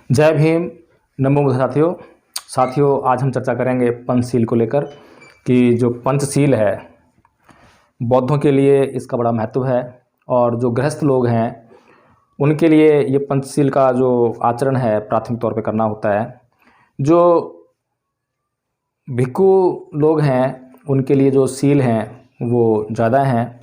जय भीम। नमो बुद्ध साथियों, आज हम चर्चा करेंगे पंचशील को लेकर कि जो पंचशील है बौद्धों के लिए इसका बड़ा महत्व है और जो गृहस्थ लोग हैं उनके लिए ये पंचशील का जो आचरण है प्राथमिक तौर पे करना होता है। जो भिक्षु लोग हैं उनके लिए जो सील हैं वो ज़्यादा हैं।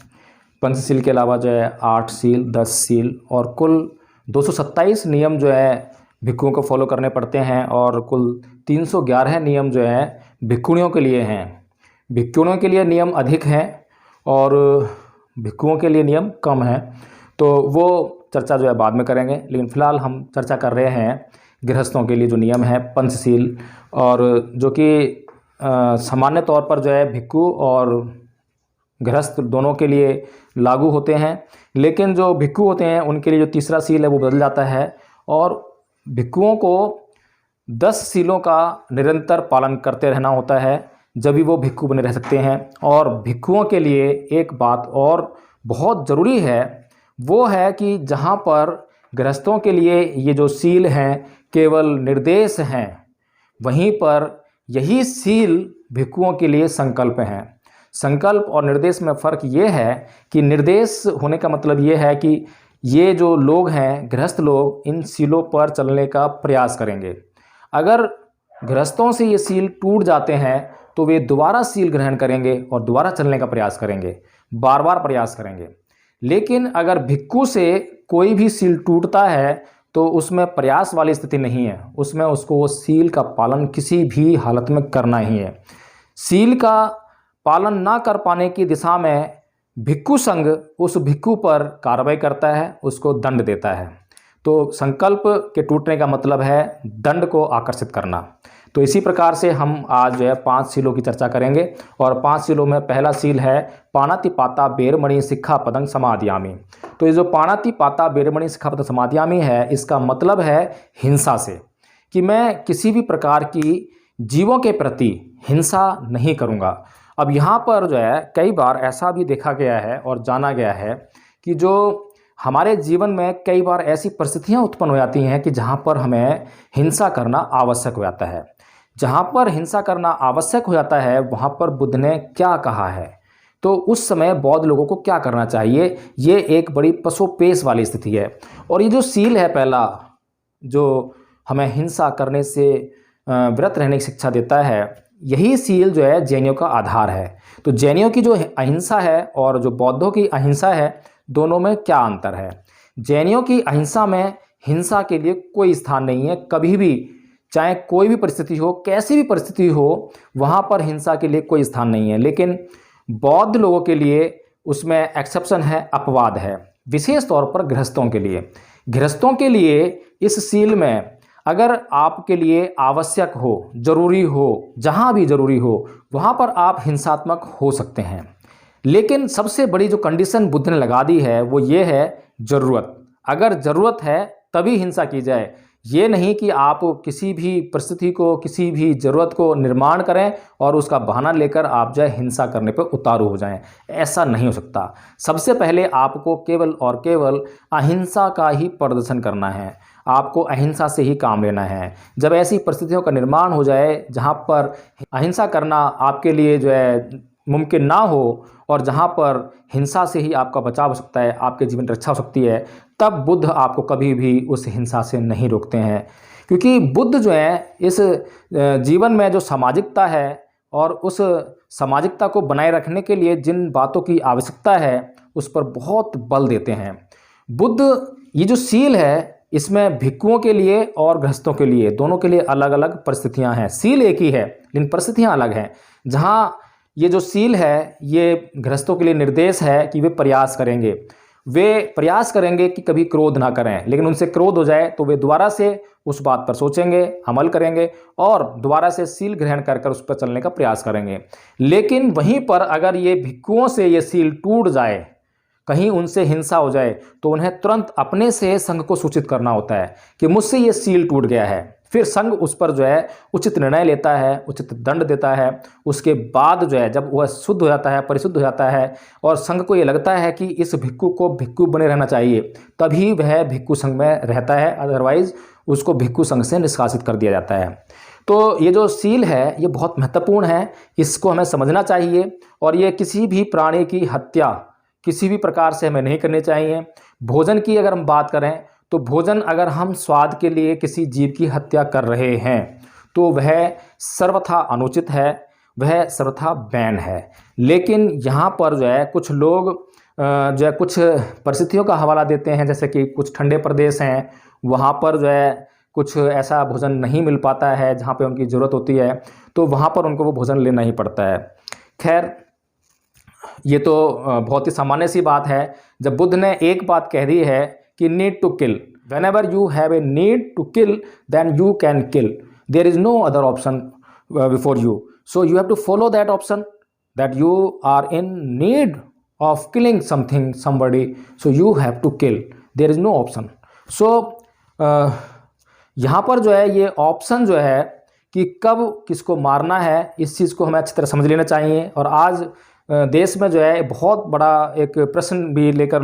पंचशील के अलावा जो है 8 सील, 10 सील और कुल 227 नियम जो है भिक्षुओं को फॉलो करने पड़ते हैं और कुल 311 नियम जो है भिक्षुणियों के लिए हैं। भिक्षुणियों के लिए नियम अधिक हैं और भिक्षुओं के लिए नियम कम हैं, तो वो चर्चा जो है बाद में करेंगे। लेकिन फ़िलहाल हम चर्चा कर रहे हैं गृहस्थों के लिए जो नियम है पंचशील, और जो कि सामान्य तौर पर जो है भिक्षु और गृहस्थ दोनों के लिए लागू होते हैं। लेकिन जो भिक्षु होते हैं उनके लिए जो तीसरा सील है वो बदल जाता है और भिक्षुओं को 10 सीलों का निरंतर पालन करते रहना होता है, जब भी वो भिक्षु बने रह सकते हैं। और भिक्षुओं के लिए एक बात और बहुत ज़रूरी है, वो है कि जहाँ पर गृहस्थों के लिए ये जो सील हैं केवल निर्देश हैं, वहीं पर यही सील भिक्षुओं के लिए संकल्प हैं। संकल्प और निर्देश में फ़र्क ये है कि निर्देश होने का मतलब ये है कि ये जो लोग हैं गृहस्थ लोग इन सीलों पर चलने का प्रयास करेंगे। अगर गृहस्थों से ये सील टूट जाते हैं तो वे दोबारा सील ग्रहण करेंगे और दोबारा चलने का प्रयास करेंगे, बार बार प्रयास करेंगे। लेकिन अगर भिक्षु से कोई भी सील टूटता है तो उसमें प्रयास वाली स्थिति नहीं है, उसमें उसको वो सील का पालन किसी भी हालत में करना ही है। सील का पालन ना कर पाने की दिशा में भिक्षु संघ उस भिक्षु पर कार्रवाई करता है, उसको दंड देता है। तो संकल्प के टूटने का मतलब है दंड को आकर्षित करना। तो इसी प्रकार से हम आज जो है 5 सीलों की चर्चा करेंगे और 5 सीलों में पहला सील है पाणातिपाता बेरमणि सिक्खापदं समादयामि। तो ये जो पाणातिपाता बेरमणि सिक्खापदं समादयामि है, इसका मतलब है हिंसा से, कि मैं किसी भी प्रकार की जीवों के प्रति हिंसा नहीं करूँगा। अब यहाँ पर जो है कई बार ऐसा भी देखा गया है और जाना गया है कि जो हमारे जीवन में कई बार ऐसी परिस्थितियाँ उत्पन्न हो जाती हैं कि जहाँ पर हमें हिंसा करना आवश्यक हो जाता है। जहाँ पर हिंसा करना आवश्यक हो जाता है वहाँ पर बुद्ध ने क्या कहा है, तो उस समय बौद्ध लोगों को क्या करना चाहिए, ये एक बड़ी पसोपेश वाली स्थिति है। और ये जो सील है पहला, जो हमें हिंसा करने से विरत रहने की शिक्षा देता है, यही सील जो है जैनियों का आधार है। तो जैनियों की जो अहिंसा है और जो बौद्धों की अहिंसा है, दोनों में क्या अंतर है। जैनियों की अहिंसा में हिंसा के लिए कोई स्थान नहीं है, कभी भी, चाहे कोई भी परिस्थिति हो, कैसी भी परिस्थिति हो, वहाँ पर हिंसा के लिए कोई स्थान नहीं है। लेकिन बौद्ध लोगों के लिए उसमें एक्सेप्शन है, अपवाद है, विशेष तौर पर गृहस्थों के लिए। गृहस्थों के लिए इस सील में अगर आपके लिए आवश्यक हो, जरूरी हो, जहाँ भी जरूरी हो, वहाँ पर आप हिंसात्मक हो सकते हैं। लेकिन सबसे बड़ी जो कंडीशन बुद्ध ने लगा दी है वो ये है ज़रूरत। अगर ज़रूरत है तभी हिंसा की जाए, ये नहीं कि आप किसी भी परिस्थिति को, किसी भी ज़रूरत को निर्माण करें और उसका बहाना लेकर आप जो है हिंसा करने पर उतारू हो जाएं। ऐसा नहीं हो सकता। सबसे पहले आपको केवल और केवल अहिंसा का ही प्रदर्शन करना है, आपको अहिंसा से ही काम लेना है। जब ऐसी परिस्थितियों का निर्माण हो जाए जहाँ पर अहिंसा करना आपके लिए जो है मुमकिन ना हो और जहाँ पर हिंसा से ही आपका बचाव हो सकता है, आपके जीवन की रक्षा हो सकती है, तब बुद्ध आपको कभी भी उस हिंसा से नहीं रोकते हैं। क्योंकि बुद्ध जो है इस जीवन में जो सामाजिकता है और उस सामाजिकता को बनाए रखने के लिए जिन बातों की आवश्यकता है उस पर बहुत बल देते हैं। बुद्ध ये जो सील है इसमें भिक्षुओं के लिए और गृहस्थों के लिए, दोनों के लिए अलग अलग परिस्थितियां हैं। सील एक ही है लेकिन परिस्थितियां अलग हैं। जहां ये जो सील है ये गृहस्थों के लिए निर्देश है कि वे प्रयास करेंगे कि कभी क्रोध ना करें, लेकिन उनसे क्रोध हो जाए तो वे दोबारा से उस बात पर सोचेंगे, अमल करेंगे और दोबारा से सील ग्रहण कर उस पर चलने का प्रयास करेंगे। लेकिन वहीं पर अगर ये भिक्षुओं से ये सील टूट जाए, कहीं उनसे हिंसा हो जाए, तो उन्हें तुरंत अपने से संघ को सूचित करना होता है कि मुझसे ये सील टूट गया है। फिर संघ उस पर जो है उचित निर्णय लेता है, उचित दंड देता है। उसके बाद जो है जब वह शुद्ध हो जाता है, परिशुद्ध हो जाता है और संघ को ये लगता है कि इस भिक्षु को भिक्षु बने रहना चाहिए, तभी वह भिक्षु संघ में रहता है, अदरवाइज उसको भिक्षु संघ से निष्कासित कर दिया जाता है। तो ये जो सील है ये बहुत महत्वपूर्ण है, इसको हमें समझना चाहिए और ये किसी भी प्राणी की हत्या किसी भी प्रकार से हमें नहीं करनी चाहिए। भोजन की अगर हम बात करें तो भोजन अगर हम स्वाद के लिए किसी जीव की हत्या कर रहे हैं तो वह सर्वथा अनुचित है, वह सर्वथा बैन है। लेकिन यहाँ पर जो है कुछ लोग जो है कुछ परिस्थितियों का हवाला देते हैं, जैसे कि कुछ ठंडे प्रदेश हैं वहाँ पर जो है कुछ ऐसा भोजन नहीं मिल पाता है जहाँ पे उनकी ज़रूरत होती है, तो वहाँ पर उनको वो भोजन लेना ही पड़ता है। खैर ये तो बहुत ही सामान्य सी बात है। जब बुद्ध ने एक बात कह दी है कि need to kill, whenever you have a need to kill then you can kill, there is no other option before you, so you have to follow that option that you are in need of killing something somebody, so you have to kill, there is no option. सो यहाँ पर जो है ये option जो है कि कब किसको मारना है, इस चीज़ को हमें अच्छी तरह समझ लेना चाहिए। और आज देश में जो है बहुत बड़ा एक प्रश्न भी लेकर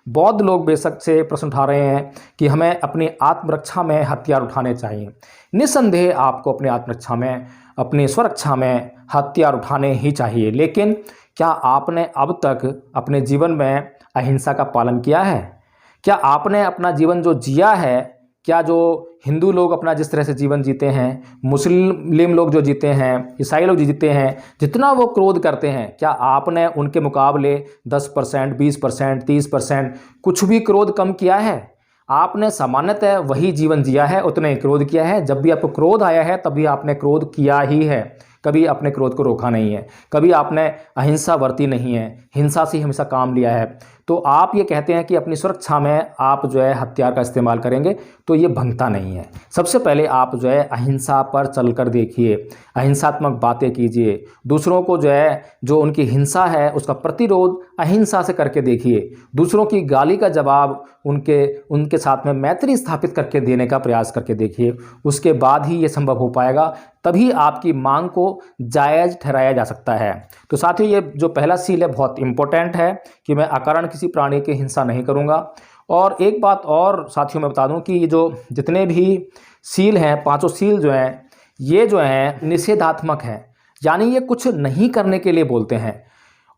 बौद्ध लोग बेशक से प्रश्न उठा रहे हैं कि हमें अपनी आत्मरक्षा में हथियार उठाने चाहिए। निस्संदेह आपको अपनी आत्मरक्षा में, अपनी स्वरक्षा में हथियार उठाने ही चाहिए, लेकिन क्या आपने अब तक अपने जीवन में अहिंसा का पालन किया है? क्या आपने अपना जीवन जो जिया है, क्या जो हिंदू लोग अपना जिस तरह से जीवन जीते हैं, मुस्लिम लोग जो जीते हैं, ईसाई लोग जो जीते हैं, जितना वो क्रोध करते हैं, क्या आपने उनके मुकाबले 10%, 20%, 30% कुछ भी क्रोध कम किया है? आपने सामान्यतः वही जीवन जिया है, उतना ही क्रोध किया है। जब भी आपको क्रोध आया है तभी आपने क्रोध किया ही है, कभी अपने क्रोध को रोका नहीं है, कभी आपने अहिंसा बरती नहीं है, हिंसा से हमेशा काम लिया है। तो आप ये कहते हैं कि अपनी सुरक्षा में आप जो है हथियार का इस्तेमाल करेंगे, तो ये बनता नहीं है। सबसे पहले आप जो है अहिंसा पर चलकर देखिए, अहिंसात्मक बातें कीजिए, दूसरों को जो है जो उनकी हिंसा है उसका प्रतिरोध अहिंसा से करके देखिए, दूसरों की गाली का जवाब उनके साथ में मैत्री स्थापित करके देने का प्रयास करके देखिए। उसके बाद ही ये संभव हो पाएगा, तभी आपकी मांग को जायज़ ठहराया जा सकता है। तो साथियों ये जो पहला सील है बहुत इंपॉर्टेंट है कि मैं अकारण किसी प्राणी की हिंसा नहीं करूंगा। और एक बात और साथियों मैं बता दूं कि ये जो जितने भी सील हैं, पांचों सील जो हैं, ये जो हैं निषेधात्मक हैं, यानी ये कुछ नहीं करने के लिए बोलते हैं।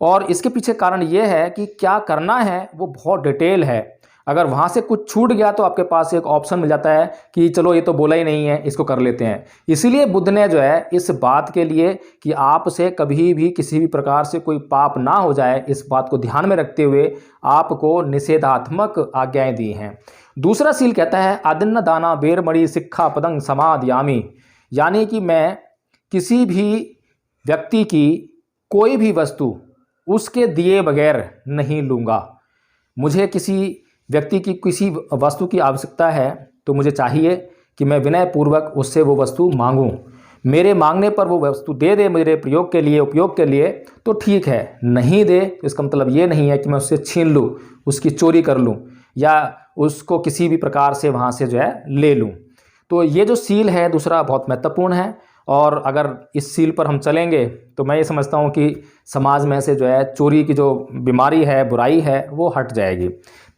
और इसके पीछे कारण ये है कि क्या करना है वो बहुत डिटेल है। अगर वहाँ से कुछ छूट गया तो आपके पास एक ऑप्शन मिल जाता है कि चलो ये तो बोला ही नहीं है, इसको कर लेते हैं। इसीलिए बुद्ध ने जो है इस बात के लिए कि आपसे कभी भी किसी भी प्रकार से कोई पाप ना हो जाए, इस बात को ध्यान में रखते हुए आपको निषेधात्मक आज्ञाएं दी हैं। दूसरा सील कहता है आदिन्न दाना बेरमणि शिक्षा पदंग समादयामी, यानी कि मैं किसी भी व्यक्ति की कोई भी वस्तु उसके दिए बगैर नहीं लूँगा। मुझे किसी व्यक्ति की किसी वस्तु की आवश्यकता है तो मुझे चाहिए कि मैं विनयपूर्वक उससे वो वस्तु मांगूं। मेरे मांगने पर वो वस्तु दे दे मेरे प्रयोग के लिए, उपयोग के लिए, तो ठीक है। नहीं दे तो इसका मतलब ये नहीं है कि मैं उससे छीन लूँ, उसकी चोरी कर लूँ या उसको किसी भी प्रकार से वहाँ से जो है ले लूँ। तो ये जो सील है दूसरा बहुत महत्वपूर्ण है, और अगर इस सील पर हम चलेंगे तो मैं ये समझता हूँ कि समाज में से जो है चोरी की जो बीमारी है, बुराई है, वो हट जाएगी।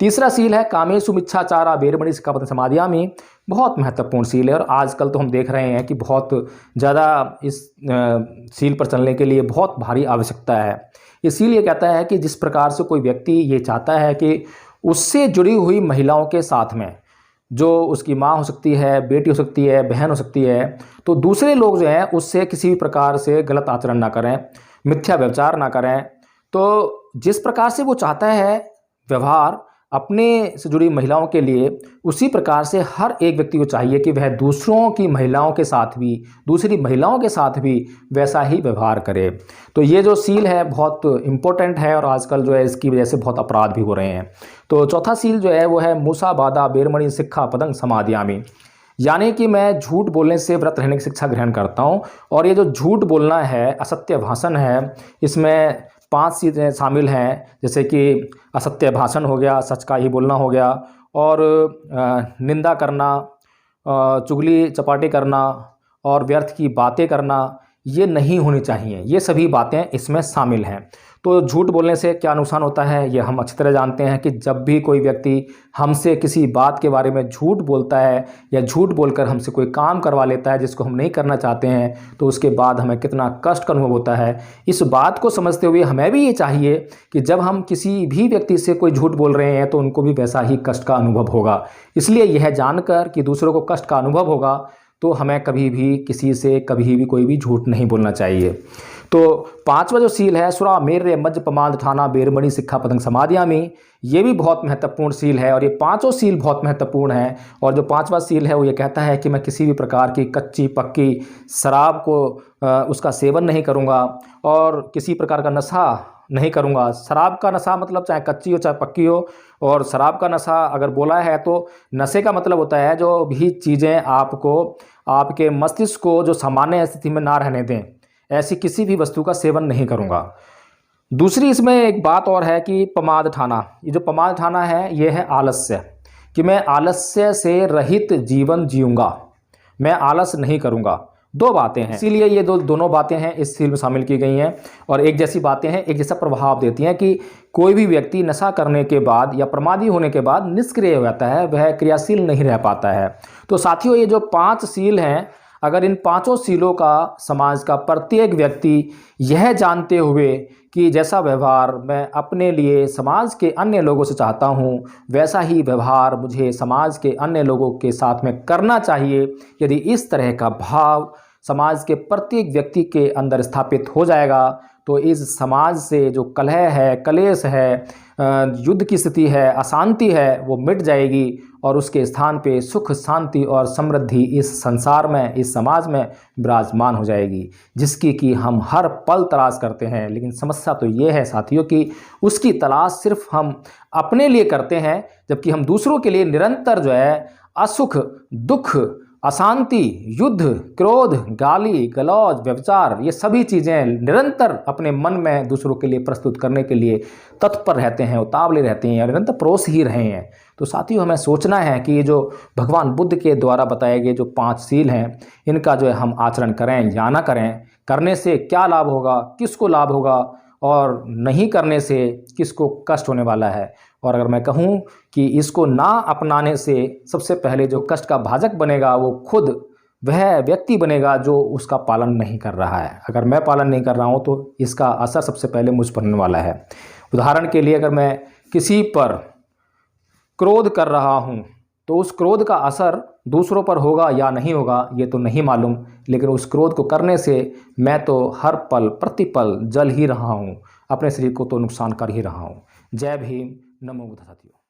तीसरा सील है कामेषु मिच्छाचारा बेरमणि सिक्खापदं समादयामि, बहुत महत्वपूर्ण सील है। और आजकल तो हम देख रहे हैं कि बहुत ज़्यादा इस सील पर चलने के लिए बहुत भारी आवश्यकता है। ये सील ये कहता है कि जिस प्रकार से कोई व्यक्ति ये चाहता है कि उससे जुड़ी हुई महिलाओं के साथ में, जो उसकी माँ हो सकती है, बेटी हो सकती है, बहन हो सकती है, तो दूसरे लोग जो हैं उससे किसी भी प्रकार से गलत आचरण ना करें, मिथ्या व्यभिचार ना करें। तो जिस प्रकार से वो चाहता है व्यवहार अपने से जुड़ी महिलाओं के लिए, उसी प्रकार से हर एक व्यक्ति को चाहिए कि वह दूसरों की महिलाओं के साथ भी, दूसरी महिलाओं के साथ भी वैसा ही व्यवहार करे। तो ये जो सील है बहुत इम्पोर्टेंट है, और आजकल जो है इसकी वजह से बहुत अपराध भी हो रहे हैं। तो चौथा सील जो है वो है मूसावादा बेरमणि शिक्षापदं समादयामि, यानी कि मैं झूठ बोलने से व्रत रहने की शिक्षा ग्रहण करता हूँ। और ये जो झूठ बोलना है, असत्य भाषण है, इसमें 5 चीज़ें शामिल हैं, जैसे कि असत्य भाषण हो गया, सच का ही बोलना हो गया, और निंदा करना, चुगली चपाटी करना और व्यर्थ की बातें करना, ये नहीं होनी चाहिए। ये सभी बातें इसमें शामिल हैं। तो झूठ बोलने से क्या नुकसान होता है ये हम अच्छी तरह जानते हैं कि जब भी कोई व्यक्ति हमसे किसी बात के बारे में झूठ बोलता है या झूठ बोलकर हमसे कोई काम करवा लेता है जिसको हम नहीं करना चाहते हैं, तो उसके बाद हमें कितना कष्ट का अनुभव होता है। इस बात को समझते हुए हमें भी ये चाहिए कि जब हम किसी भी व्यक्ति से कोई झूठ बोल रहे हैं तो उनको भी वैसा ही कष्ट का अनुभव होगा। इसलिए यह जानकर कि दूसरों को कष्ट का अनुभव होगा तो हमें कभी भी किसी से कभी भी कोई भी झूठ नहीं बोलना चाहिए। तो 5वां जो सील है, सुरा मेरे मज पमाद ठाना बेरमणि सिक्खा पतंग समाधियामी, ये भी बहुत महत्वपूर्ण सील है और ये पांचों सील बहुत महत्वपूर्ण है। और जो 5वां सील है वो ये कहता है कि मैं किसी भी प्रकार की कच्ची पक्की शराब को उसका सेवन नहीं करूँगा और किसी प्रकार का नशा नहीं करूँगा। शराब का नशा मतलब चाहे कच्ची हो चाहे पक्की हो, और शराब का नशा अगर बोला है तो नशे का मतलब होता है जो भी चीज़ें आपको आपके मस्तिष्क को जो सामान्य स्थिति में ना रहने दें, ऐसी किसी भी वस्तु का सेवन नहीं करूँगा। दूसरी इसमें एक बात और है कि पमाद ठाना, ये जो पमाद ठाना है ये है आलस्य, कि मैं आलस्य से रहित जीवन जीऊँगा, मैं आलस नहीं करूँगा। 2 बातें हैं, इसीलिए ये दोनों बातें हैं इस सील में शामिल की गई हैं और एक जैसी बातें हैं, एक जैसा प्रभाव देती हैं कि कोई भी व्यक्ति नशा करने के बाद या प्रमादी होने के बाद निष्क्रिय हो जाता है, वह क्रियाशील नहीं रह पाता है। तो साथियों, ये जो 5 सील हैं, अगर इन 5 सीलों का समाज का प्रत्येक व्यक्ति यह जानते हुए कि जैसा व्यवहार मैं अपने लिए समाज के अन्य लोगों से चाहता हूँ वैसा ही व्यवहार मुझे समाज के अन्य लोगों के साथ में करना चाहिए, यदि इस तरह का भाव समाज के प्रत्येक व्यक्ति के अंदर स्थापित हो जाएगा तो इस समाज से जो कलह है, कलेश है, युद्ध की स्थिति है, अशांति है, वो मिट जाएगी और उसके स्थान पे सुख, शांति और समृद्धि इस संसार में, इस समाज में विराजमान हो जाएगी, जिसकी कि हम हर पल तलाश करते हैं। लेकिन समस्या तो ये है साथियों कि उसकी तलाश सिर्फ हम अपने लिए करते हैं, जबकि हम दूसरों के लिए निरंतर जो है असुख, दुख, अशांति, युद्ध, क्रोध, गाली गलौज, व्यभिचार, ये सभी चीज़ें निरंतर अपने मन में दूसरों के लिए प्रस्तुत करने के लिए तत्पर रहते हैं, उतावले रहते हैं, निरंतर परोस ही रहे हैं। तो साथियों, हमें सोचना है कि ये जो भगवान बुद्ध के द्वारा बताए गए जो 5 सील हैं, इनका जो है हम आचरण करें या ना करें, करने से क्या लाभ होगा, किसको लाभ होगा और नहीं करने से किसको कष्ट होने वाला है। और अगर मैं कहूँ कि इसको ना अपनाने से सबसे पहले जो कष्ट का भाजक बनेगा वो खुद वह व्यक्ति बनेगा जो उसका पालन नहीं कर रहा है। अगर मैं पालन नहीं कर रहा हूँ तो इसका असर सबसे पहले मुझ पर होने वाला है। उदाहरण के लिए, अगर मैं किसी पर क्रोध कर रहा हूँ तो उस क्रोध का असर दूसरों पर होगा या नहीं होगा ये तो नहीं मालूम, लेकिन उस क्रोध को करने से मैं तो हर पल प्रतिपल जल ही रहा हूँ, अपने शरीर को तो नुकसान कर ही रहा हूँ। जय भीम, नमो बुद्ध साथियों।